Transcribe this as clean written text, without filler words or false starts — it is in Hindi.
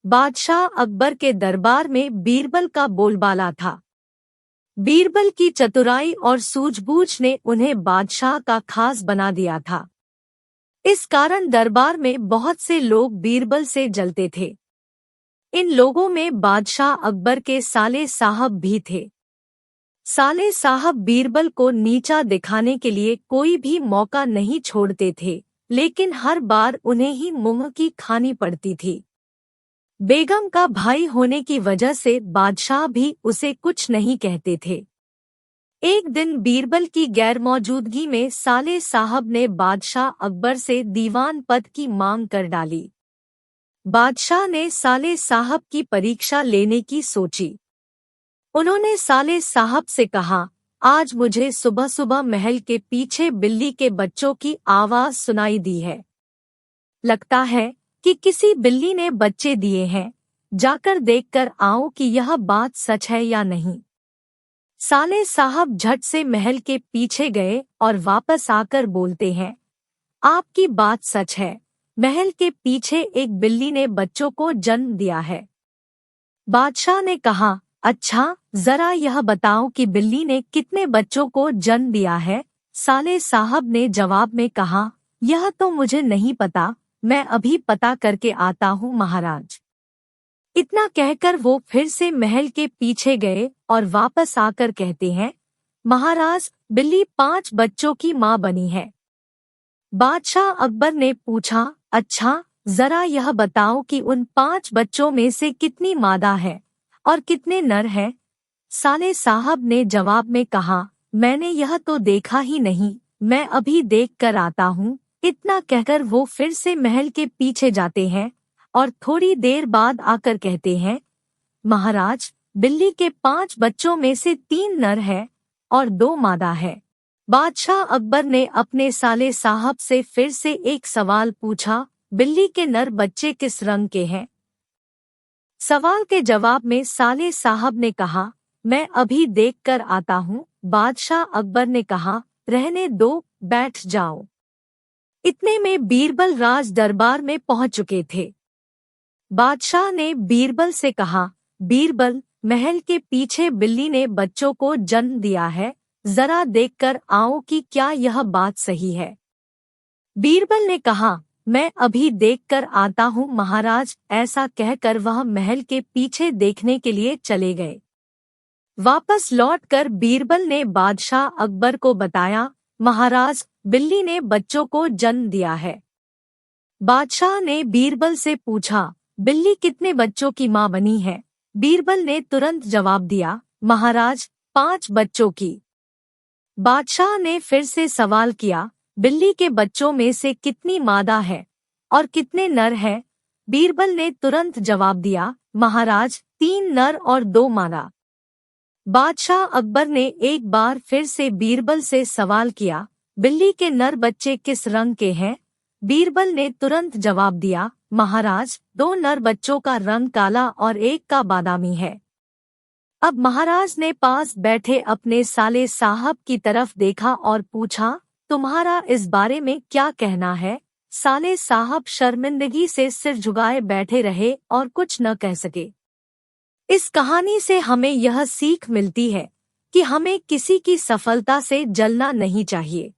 बादशाह अकबर के दरबार में बीरबल का बोलबाला था। बीरबल की चतुराई और सूझबूझ ने उन्हें बादशाह का खास बना दिया था। इस कारण दरबार में बहुत से लोग बीरबल से जलते थे। इन लोगों में बादशाह अकबर के साले साहब भी थे। साले साहब बीरबल को नीचा दिखाने के लिए कोई भी मौका नहीं छोड़ते थे, लेकिन हर बार उन्हें ही मुंह की खानी पड़ती थी। बेगम का भाई होने की वजह से बादशाह भी उसे कुछ नहीं कहते थे। एक दिन बीरबल की गैरमौजूदगी में साले साहब ने बादशाह अकबर से दीवान पद की मांग कर डाली। बादशाह ने साले साहब की परीक्षा लेने की सोची। उन्होंने साले साहब से कहा, आज मुझे सुबह सुबह महल के पीछे बिल्ली के बच्चों की आवाज सुनाई दी है। लगता है कि किसी बिल्ली ने बच्चे दिए हैं। जाकर देखकर आओ कि यह बात सच है या नहीं। साले साहब झट से महल के पीछे गए और वापस आकर बोलते हैं, आपकी बात सच है। महल के पीछे एक बिल्ली ने बच्चों को जन्म दिया है। बादशाह ने कहा, अच्छा, जरा यह बताओ कि बिल्ली ने कितने बच्चों को जन्म दिया है। साले साहब ने जवाब में कहा, यह तो मुझे नहीं पता, मैं अभी पता करके आता हूँ महाराज। इतना कहकर वो फिर से महल के पीछे गए और वापस आकर कहते हैं, महाराज, बिल्ली 5 बच्चों की माँ बनी है। बादशाह अकबर ने पूछा, अच्छा, जरा यह बताओ कि उन 5 बच्चों में से कितनी मादा है और कितने नर हैं। साले साहब ने जवाब में कहा, मैंने यह तो देखा ही नहीं, मैं अभी देख कर आता हूँ। इतना कहकर वो फिर से महल के पीछे जाते हैं और थोड़ी देर बाद आकर कहते हैं, महाराज, बिल्ली के 5 बच्चों में से 3 नर हैं और 2 मादा है। बादशाह अकबर ने अपने साले साहब से फिर से एक सवाल पूछा, बिल्ली के नर बच्चे किस रंग के हैं। सवाल के जवाब में साले साहब ने कहा, मैं अभी देख कर आता हूँ। बादशाह अकबर ने कहा, रहने दो, बैठ जाओ। इतने में बीरबल राज दरबार में पहुंच चुके थे। बादशाह ने बीरबल से कहा, बीरबल, महल के पीछे बिल्ली ने बच्चों को जन्म दिया है, जरा देखकर आओ कि क्या यह बात सही है। बीरबल ने कहा, मैं अभी देखकर आता हूँ महाराज। ऐसा कहकर वह महल के पीछे देखने के लिए चले गए। वापस लौटकर बीरबल ने बादशाह अकबर को बताया, महाराज, बिल्ली ने बच्चों को जन्म दिया है। बादशाह ने बीरबल से पूछा, बिल्ली कितने बच्चों की माँ बनी है। बीरबल ने तुरंत जवाब दिया, महाराज, 5 बच्चों की। बादशाह ने फिर से सवाल किया, बिल्ली के बच्चों में से कितनी मादा है और कितने नर हैं। बीरबल ने तुरंत जवाब दिया, महाराज, 3 नर और 2 मादा। बादशाह अकबर ने एक बार फिर से बीरबल से सवाल किया, बिल्ली के नर बच्चे किस रंग के हैं। बीरबल ने तुरंत जवाब दिया, महाराज, 2 नर बच्चों का रंग काला और एक का बादामी है। अब महाराज ने पास बैठे अपने साले साहब की तरफ देखा और पूछा, तुम्हारा इस बारे में क्या कहना है। साले साहब शर्मिंदगी से सिर झुकाए बैठे रहे और कुछ न कह सके। इस कहानी से हमें यह सीख मिलती है कि हमें किसी की सफलता से जलना नहीं चाहिए।